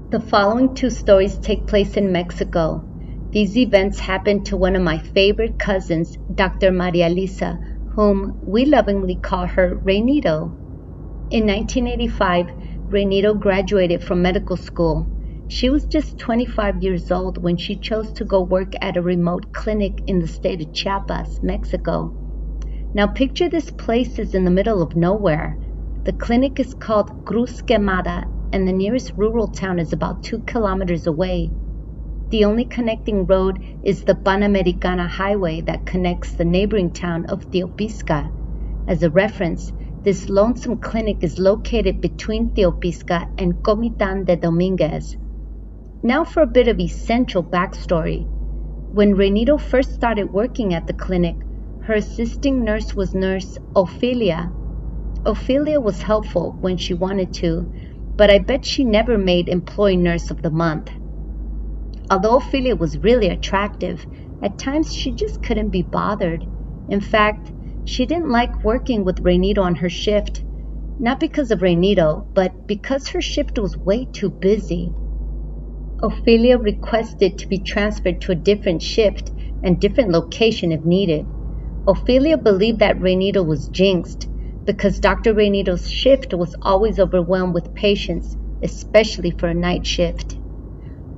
The following two stories take place in Mexico. These events happened to one of my favorite cousins, Dr. Maria Lisa, whom we lovingly call her Reynito. In 1985, Reynito graduated from medical school. She was just 25 years old when she chose to go work at a remote clinic in the state of Chiapas, Mexico. Now picture this place is in the middle of nowhere. The clinic is called Cruz Quemada, and the nearest rural town is about 2 kilometers away. The only connecting road is the Panamericana Highway that connects the neighboring town of Teopisca. As a reference, this lonesome clinic is located between Teopisca and Comitán de Domínguez. Now for a bit of essential backstory. When Reynito first started working at the clinic, her assisting nurse was Nurse Ophelia. Ophelia was helpful when she wanted to, but I bet she never made Employee Nurse of the Month. Although Ophelia was really attractive, at times she just couldn't be bothered. In fact, she didn't like working with Reynito on her shift, not because of Reynito, but because her shift was way too busy. Ophelia requested to be transferred to a different shift and different location if needed. Ophelia believed that Reynito was jinxed, because Dr. Reynito's shift was always overwhelmed with patients, especially for a night shift.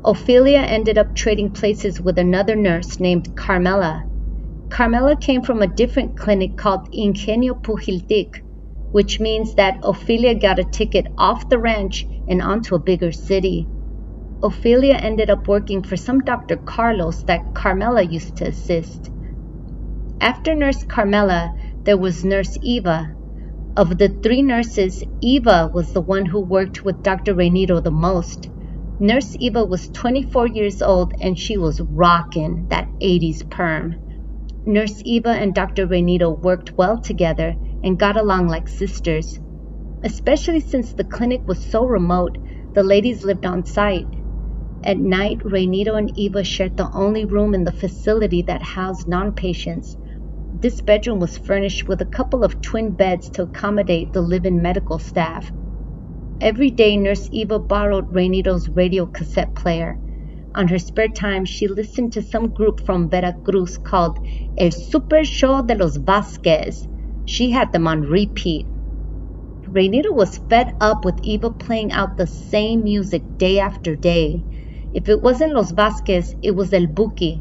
Ophelia ended up trading places with another nurse named Carmela. Carmela came from a different clinic called Ingenio Pujiltic, which means that Ophelia got a ticket off the ranch and onto a bigger city. Ophelia ended up working for some Dr. Carlos that Carmela used to assist. After Nurse Carmela, there was Nurse Eva. Of the 3 nurses, Eva was the one who worked with Dr. Reynito the most. Nurse Eva was 24 years old and she was rockin' that 80s perm. Nurse Eva and Dr. Reynito worked well together and got along like sisters. Especially since the clinic was so remote, the ladies lived on site. At night, Reynito and Eva shared the only room in the facility that housed non-patients. This bedroom was furnished with a couple of twin beds to accommodate the live-in medical staff. Every day, Nurse Eva borrowed Reynito's radio cassette player. On her spare time, she listened to some group from Veracruz called El Super Show de los Vasquez. She had them on repeat. Reynito was fed up with Eva playing out the same music day after day. If it wasn't Los Vasquez, it was El Buki.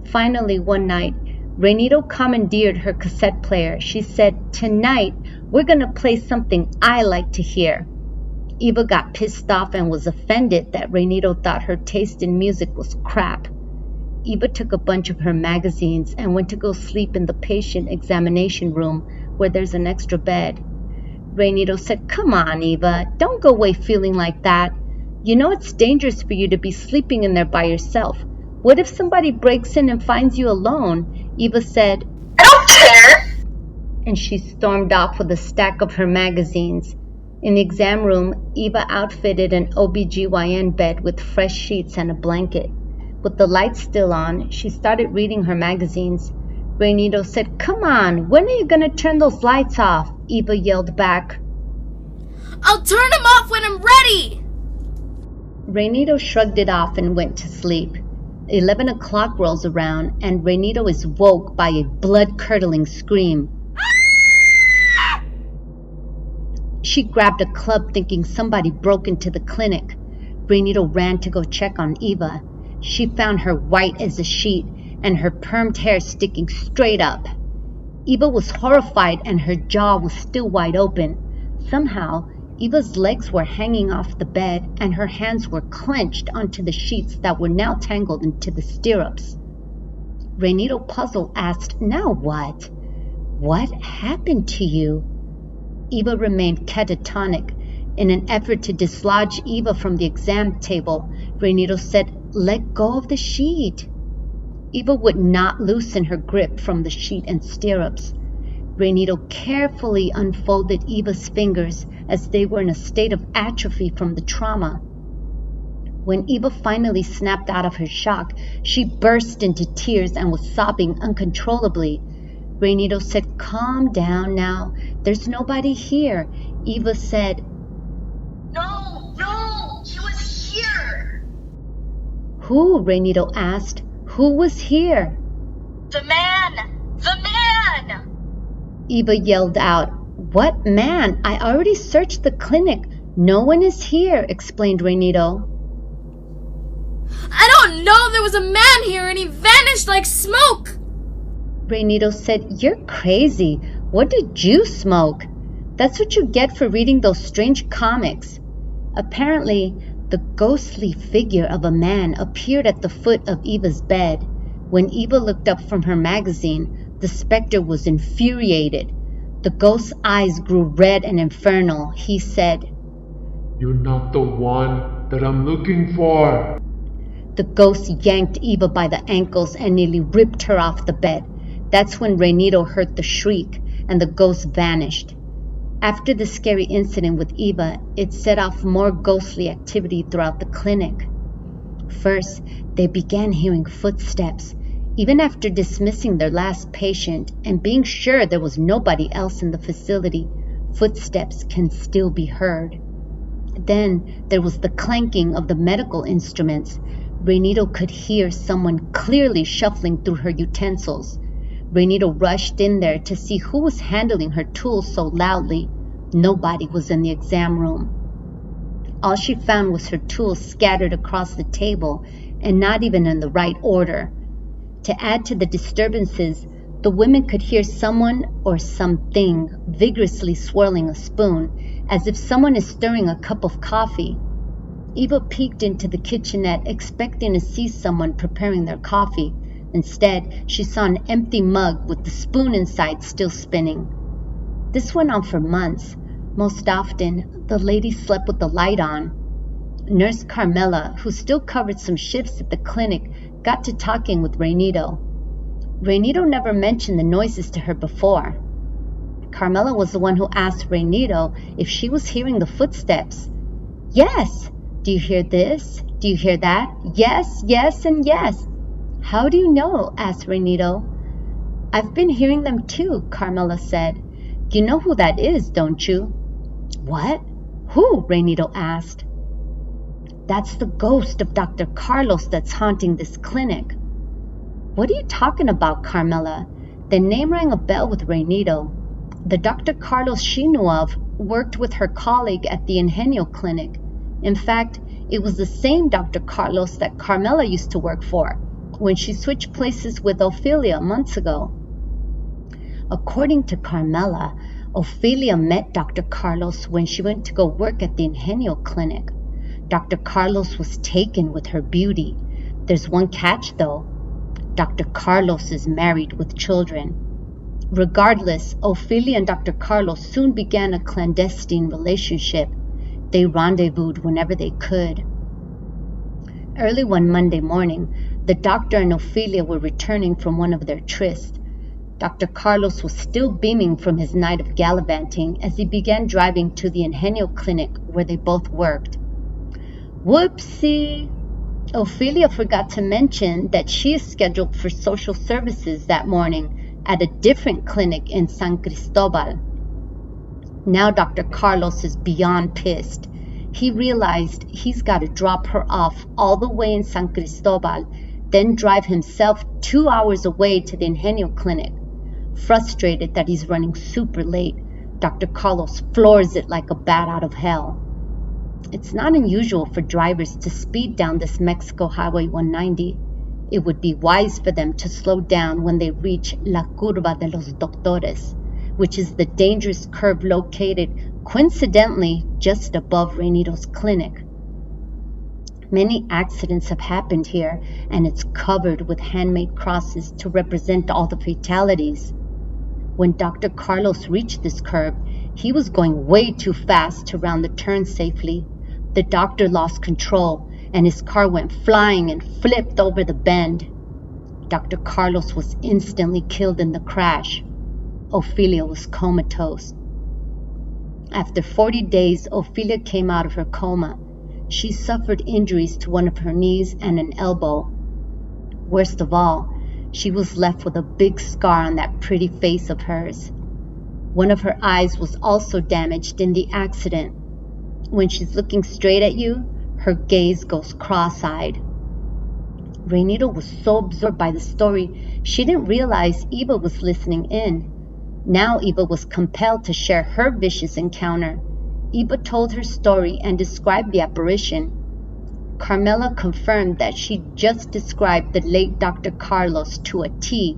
Finally, one night, Reynito commandeered her cassette player. She said, "Tonight, we're gonna play something I like to hear." Eva got pissed off and was offended that Reynito thought her taste in music was crap. Eva took a bunch of her magazines and went to go sleep in the patient examination room where there's an extra bed. Reynito said, "Come on, Eva, don't go away feeling like that. You know it's dangerous for you to be sleeping in there by yourself. What if somebody breaks in and finds you alone?" Eva said, "I don't care," and she stormed off with a stack of her magazines. In the exam room, Eva outfitted an OBGYN bed with fresh sheets and a blanket. With the lights still on, she started reading her magazines. Reynito said, "Come on, when are you going to turn those lights off?" Eva yelled back. "I'll turn them off when I'm ready." Reynito shrugged it off and went to sleep. 11 o'clock rolls around and Reynito is woke by a blood-curdling scream. She grabbed a club thinking somebody broke into the clinic. Reynito ran to go check on Eva. She found her white as a sheet and her permed hair sticking straight up. Eva was horrified and her jaw was still wide open. Somehow, Eva's legs were hanging off the bed and her hands were clenched onto the sheets that were now tangled into the stirrups. Reynito, puzzled, asked, "Now what? What happened to you?" Eva remained catatonic. In an effort to dislodge Eva from the exam table, Reynito said, "Let go of the sheet." Eva would not loosen her grip from the sheet and stirrups. Reynito carefully unfolded Eva's fingers as they were in a state of atrophy from the trauma. When Eva finally snapped out of her shock, she burst into tears and was sobbing uncontrollably. Reynito said, "Calm down now. There's nobody here." Eva said, No, he was here. Who? Reynito asked. Who was here? The man! The man! Eva yelled out. What man? I already searched the clinic. No one is here, explained Reynito. I don't know, there was a man here and he vanished like smoke! Reynito said, You're crazy. What did you smoke? That's what you get for reading those strange comics. Apparently, the ghostly figure of a man appeared at the foot of Eva's bed. When Eva looked up from her magazine, the specter was infuriated. The ghost's eyes grew red and infernal. He said, You're not the one that I'm looking for. The ghost yanked Eva by the ankles and nearly ripped her off the bed. That's when Reynito heard the shriek, and the ghost vanished. After the scary incident with Eva, it set off more ghostly activity throughout the clinic. First, they began hearing footsteps. Even after dismissing their last patient and being sure there was nobody else in the facility, footsteps can still be heard. Then there was the clanking of the medical instruments. Reynito could hear someone clearly shuffling through her utensils. Reynito rushed in there to see who was handling her tools so loudly. Nobody was in the exam room. All she found was her tools scattered across the table and not even in the right order. To add to the disturbances, the women could hear someone or something vigorously swirling a spoon, as if someone is stirring a cup of coffee. Eva peeked into the kitchenette, expecting to see someone preparing their coffee. Instead, she saw an empty mug with the spoon inside still spinning. This went on for months. Most often, the lady slept with the light on. Nurse Carmela, who still covered some shifts at the clinic, got to talking with Reynito. Reynito never mentioned the noises to her before. Carmela was the one who asked Reynito if she was hearing the footsteps. Yes. Do you hear this? Do you hear that? Yes, yes, and yes. How do you know? Asked Reynito. I've been hearing them too, Carmela said. You know who that is, don't you? What? Who? Reynito asked. That's the ghost of Dr. Carlos that's haunting this clinic. What are you talking about, Carmela? The name rang a bell with Reynito. The Dr. Carlos she knew of worked with her colleague at the Ingenio clinic. In fact, it was the same Dr. Carlos that Carmela used to work for when she switched places with Ophelia months ago. According to Carmela, Ophelia met Dr. Carlos when she went to go work at the Ingenio clinic. Dr. Carlos was taken with her beauty. There's one catch, though. Dr. Carlos is married with children. Regardless, Ophelia and Dr. Carlos soon began a clandestine relationship. They rendezvoused whenever they could. Early one Monday morning, the doctor and Ophelia were returning from one of their trysts. Dr. Carlos was still beaming from his night of gallivanting as he began driving to the Ingenio clinic where they both worked. Whoopsie! Ophelia forgot to mention that she is scheduled for social services that morning at a different clinic in San Cristobal. Now Dr. Carlos is beyond pissed. He realized he's got to drop her off all the way in San Cristobal, then drive himself 2 hours away to the Ingenio clinic. Frustrated that he's running super late, Dr. Carlos floors it like a bat out of hell. It's not unusual for drivers to speed down this Mexico Highway 190. It would be wise for them to slow down when they reach La Curva de los Doctores, which is the dangerous curve located, coincidentally, just above Reynito's clinic. Many accidents have happened here, and it's covered with handmade crosses to represent all the fatalities. When Dr. Carlos reached this curve, he was going way too fast to round the turn safely. The doctor lost control, and his car went flying and flipped over the bend. Dr. Carlos was instantly killed in the crash. Ophelia was comatose. After 40 days, Ophelia came out of her coma. She suffered injuries to one of her knees and an elbow. Worst of all, she was left with a big scar on that pretty face of hers. One of her eyes was also damaged in the accident. When she's looking straight at you, her gaze goes cross-eyed. Reynito was so absorbed by the story, she didn't realize Eva was listening in. Now Eva was compelled to share her vicious encounter. Eva told her story and described the apparition. Carmela confirmed that she just described the late Dr. Carlos to a T.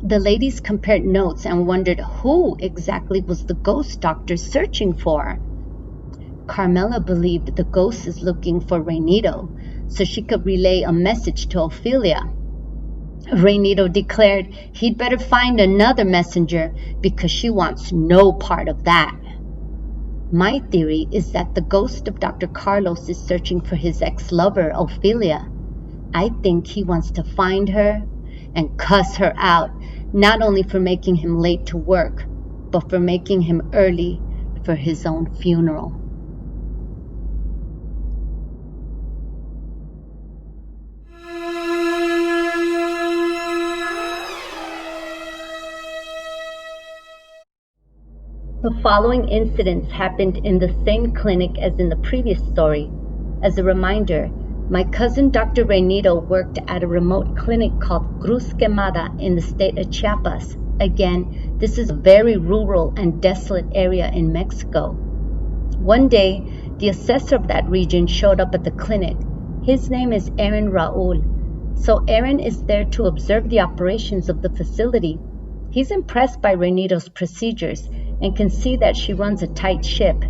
The ladies compared notes and wondered who exactly was the ghost doctor searching for. Carmela believed the ghost is looking for Reynito so she could relay a message to Ophelia. Reynito declared he'd better find another messenger because she wants no part of that. My theory is that the ghost of Dr. Carlos is searching for his ex-lover, Ophelia. I think he wants to find her and cuss her out, not only for making him late to work, but for making him early for his own funeral. The following incidents happened in the same clinic as in the previous story. As a reminder, my cousin Dr. Reynito worked at a remote clinic called Cruz Quemada in the state of Chiapas. Again, this is a very rural and desolate area in Mexico. One day, the assessor of that region showed up at the clinic. His name is Aaron Raul. So Aaron is there to observe the operations of the facility. He's impressed by Reynito's procedures and can see that she runs a tight ship.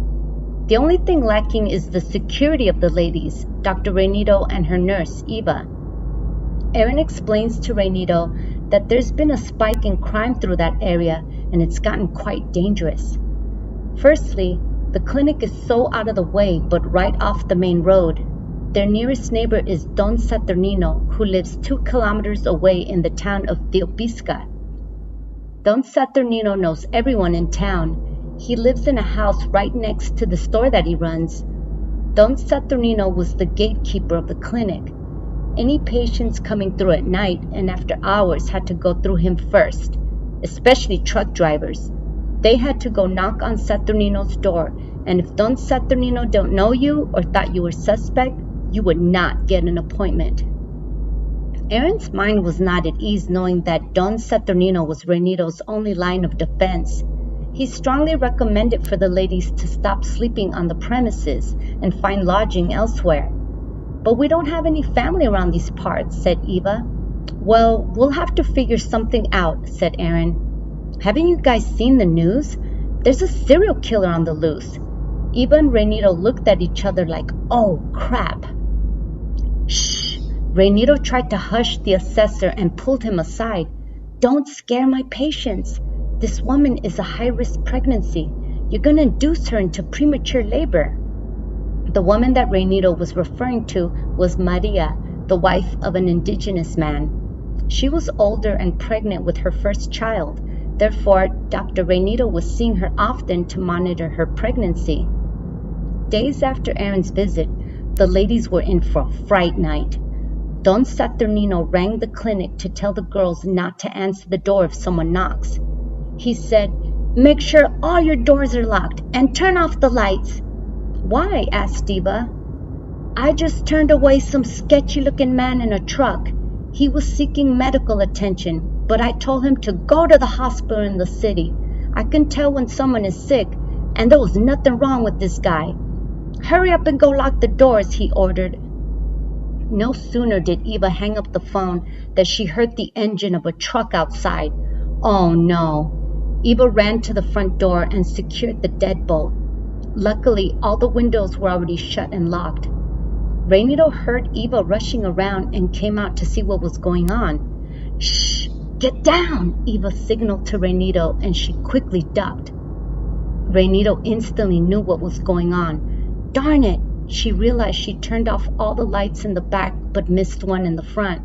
The only thing lacking is the security of the ladies, Dr. Reynito and her nurse, Eva. Aaron explains to Reynito that there's been a spike in crime through that area and it's gotten quite dangerous. Firstly, the clinic is so out of the way but right off the main road. Their nearest neighbor is Don Saturnino, who lives 2 kilometers away in the town of Teopisca. Don Saturnino knows everyone in town. He lives in a house right next to the store that he runs. Don Saturnino was the gatekeeper of the clinic. Any patients coming through at night and after hours had to go through him first, especially truck drivers. They had to go knock on Saturnino's door, and if Don Saturnino don't know you or thought you were suspect, you would not get an appointment. Aaron's mind was not at ease knowing that Don Saturnino was Reynito's only line of defense. He strongly recommended for the ladies to stop sleeping on the premises and find lodging elsewhere. But we don't have any family around these parts, said Eva. Well, we'll have to figure something out, said Aaron. Haven't you guys seen the news? There's a serial killer on the loose. Eva and Reynito looked at each other like, oh crap. Shh. Reynito tried to hush the assessor and pulled him aside. Don't scare my patients. This woman is a high-risk pregnancy. You're going to induce her into premature labor. The woman that Reynito was referring to was Maria, the wife of an indigenous man. She was older and pregnant with her first child. Therefore, Dr. Reynito was seeing her often to monitor her pregnancy. Days after Aaron's visit, the ladies were in for a fright night. Don Saturnino rang the clinic to tell the girls not to answer the door if someone knocks. He said, "Make sure all your doors are locked and turn off the lights." "Why?" asked Eva. "I just turned away some sketchy-looking man in a truck. He was seeking medical attention, but I told him to go to the hospital in the city. I can tell when someone is sick, and there was nothing wrong with this guy. Hurry up and go lock the doors," he ordered. No sooner did Eva hang up the phone than she heard the engine of a truck outside. Oh no! Eva ran to the front door and secured the deadbolt. Luckily, all the windows were already shut and locked. Reynito heard Eva rushing around and came out to see what was going on. "Shh! Get down!" Eva signaled to Reynito, and she quickly ducked. Reynito instantly knew what was going on. Darn it! She realized she turned off all the lights in the back but missed one in the front.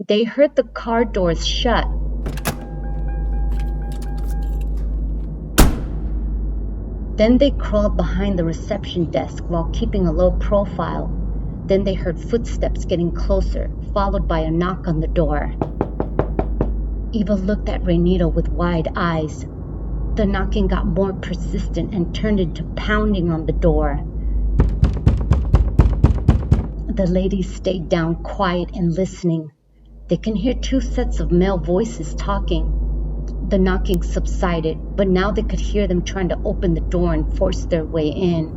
They heard the car doors shut. Then they crawled behind the reception desk while keeping a low profile. Then they heard footsteps getting closer, followed by a knock on the door. Eva looked at Reynito with wide eyes. The knocking got more persistent and turned into pounding on the door. The ladies stayed down quiet and listening. They can hear two sets of male voices talking. The knocking subsided, but now they could hear them trying to open the door and force their way in.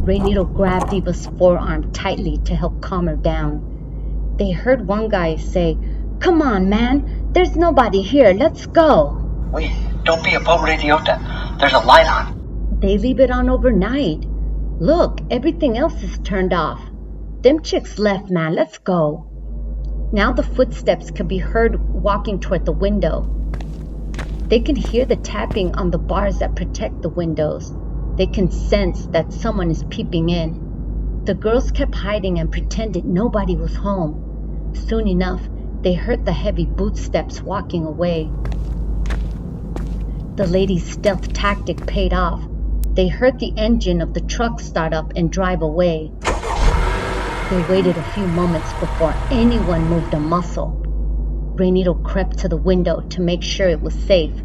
Rainito grabbed Eva's forearm tightly to help calm her down. They heard one guy say, "Come on, man, there's nobody here, let's go." Wait, don't be a boat radiota. There's a light on. They leave it on overnight. Look, everything else is turned off. Them chicks left, man, let's go. Now the footsteps could be heard walking toward the window. They can hear the tapping on the bars that protect the windows. They can sense that someone is peeping in. The girls kept hiding and pretended nobody was home. Soon enough, they heard the heavy bootsteps walking away. The ladies' stealth tactic paid off. They heard the engine of the truck start up and drive away. They waited a few moments before anyone moved a muscle. Rainito crept to the window to make sure it was safe.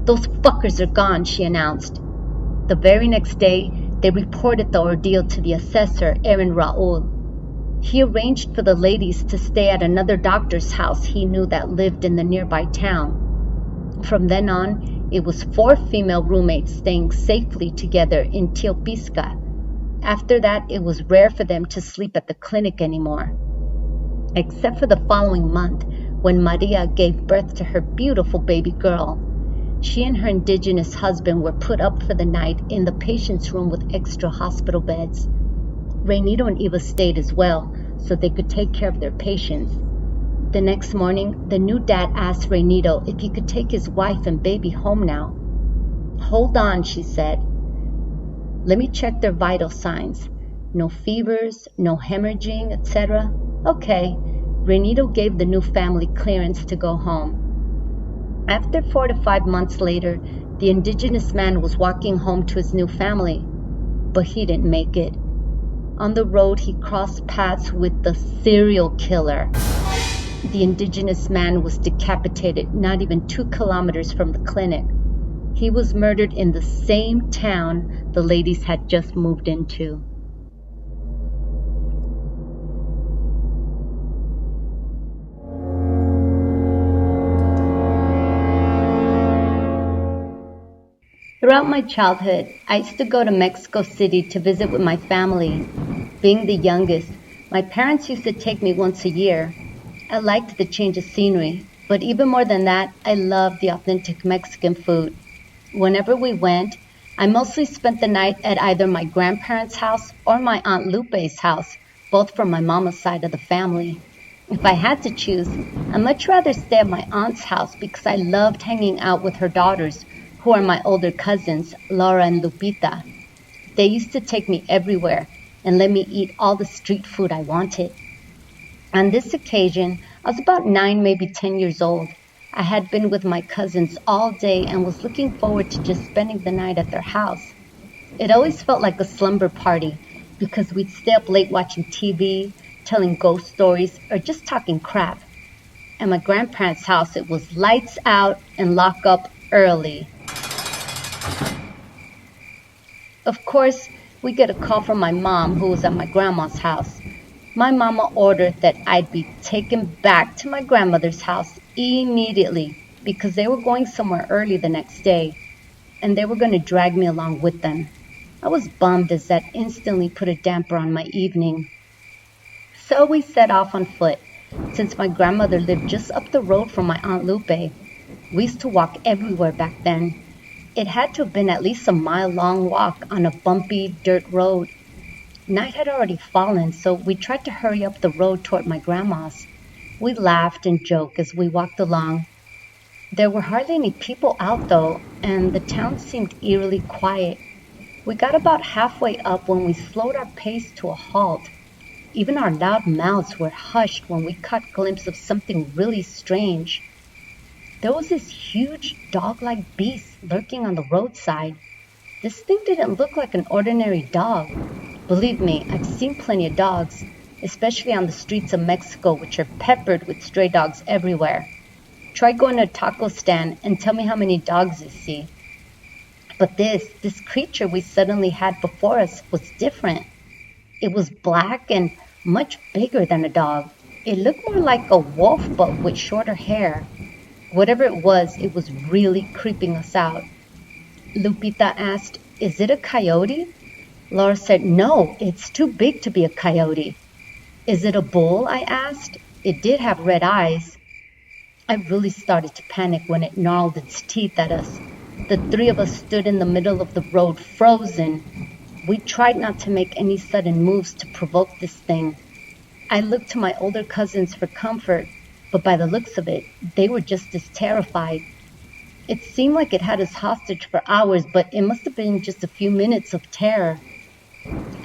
"Those fuckers are gone," she announced. The very next day, they reported the ordeal to the assessor, Aaron Raul. He arranged for the ladies to stay at another doctor's house he knew that lived in the nearby town. From then on, it was 4 female roommates staying safely together in Teopisca. After that, it was rare for them to sleep at the clinic anymore. Except for the following month, when Maria gave birth to her beautiful baby girl. She and her indigenous husband were put up for the night in the patient's room with extra hospital beds. Rainito and Eva stayed as well, so they could take care of their patients. The next morning, the new dad asked Rainito if he could take his wife and baby home now. "Hold on," she said. "Let me check their vital signs. No fevers, no hemorrhaging, etc." "Okay." Rainito gave the new family clearance to go home. After 4 to 5 months later, the indigenous man was walking home to his new family, but he didn't make it. On the road, he crossed paths with the serial killer. The indigenous man was decapitated not even 2 kilometers from the clinic. He was murdered in the same town the ladies had just moved into. Throughout my childhood, I used to go to Mexico City to visit with my family. Being the youngest, my parents used to take me once a year. I liked the change of scenery, but even more than that, I loved the authentic Mexican food. Whenever we went, I mostly spent the night at either my grandparents' house or my Aunt Lupe's house, both from my mama's side of the family. If I had to choose, I'd much rather stay at my aunt's house because I loved hanging out with her daughters, who are my older cousins, Laura and Lupita. They used to take me everywhere and let me eat all the street food I wanted. On this occasion, I was about 9, maybe 10 years old. I had been with my cousins all day and was looking forward to just spending the night at their house. It always felt like a slumber party because we'd stay up late watching TV, telling ghost stories, or just talking crap. At my grandparents' house, it was lights out and lock up early. Of course, we get a call from my mom, who was at my grandma's house. My mama ordered that I'd be taken back to my grandmother's house immediately because they were going somewhere early the next day, and they were going to drag me along with them. I was bummed as that instantly put a damper on my evening. So we set off on foot, since my grandmother lived just up the road from my Aunt Lupe. We used to walk everywhere back then. It had to have been at least a mile-long walk on a bumpy dirt road. Night had already fallen, so we tried to hurry up the road toward my grandma's. We laughed and joked as we walked along. There were hardly any people out, though, and the town seemed eerily quiet. We got about halfway up when we slowed our pace to a halt. Even our loud mouths were hushed when we caught a glimpse of something really strange. There was this huge dog-like beast lurking on the roadside. This thing didn't look like an ordinary dog. Believe me, I've seen plenty of dogs, especially on the streets of Mexico, which are peppered with stray dogs everywhere. Try going to a taco stand and tell me how many dogs you see. But this creature we suddenly had before us was different. It was black and much bigger than a dog. It looked more like a wolf but with shorter hair. Whatever it was really creeping us out. Lupita asked, "Is it a coyote?" Laura said, "No, it's too big to be a coyote." "Is it a bull?" I asked. It did have red eyes. I really started to panic when it gnarled its teeth at us. The three of us stood in the middle of the road, frozen. We tried not to make any sudden moves to provoke this thing. I looked to my older cousins for comfort, but by the looks of it, they were just as terrified. It seemed like it had us hostage for hours, but it must have been just a few minutes of terror.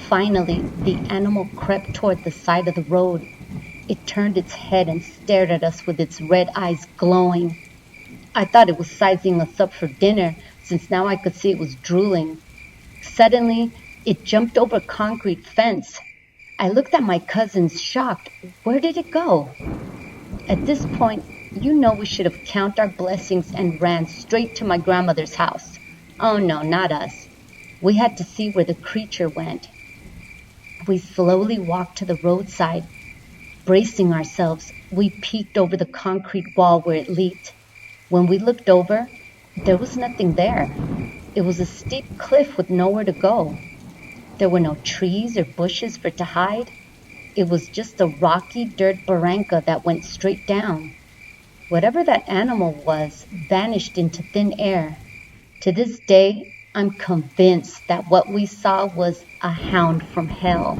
Finally, the animal crept toward the side of the road. It turned its head and stared at us with its red eyes glowing. I thought it was sizing us up for dinner, since now I could see it was drooling. Suddenly, it jumped over a concrete fence. I looked at my cousins, shocked. Where did it go? At this point, you know we should have counted our blessings and ran straight to my grandmother's house. Oh no, not us. We had to see where the creature went. We slowly walked to the roadside. Bracing ourselves, we peeked over the concrete wall where it leaped. When we looked over, there was nothing there. It was a steep cliff with nowhere to go. There were no trees or bushes for it to hide. It was just a rocky dirt barranca that went straight down. Whatever that animal was vanished into thin air. To this day, I'm convinced that what we saw was a hound from hell.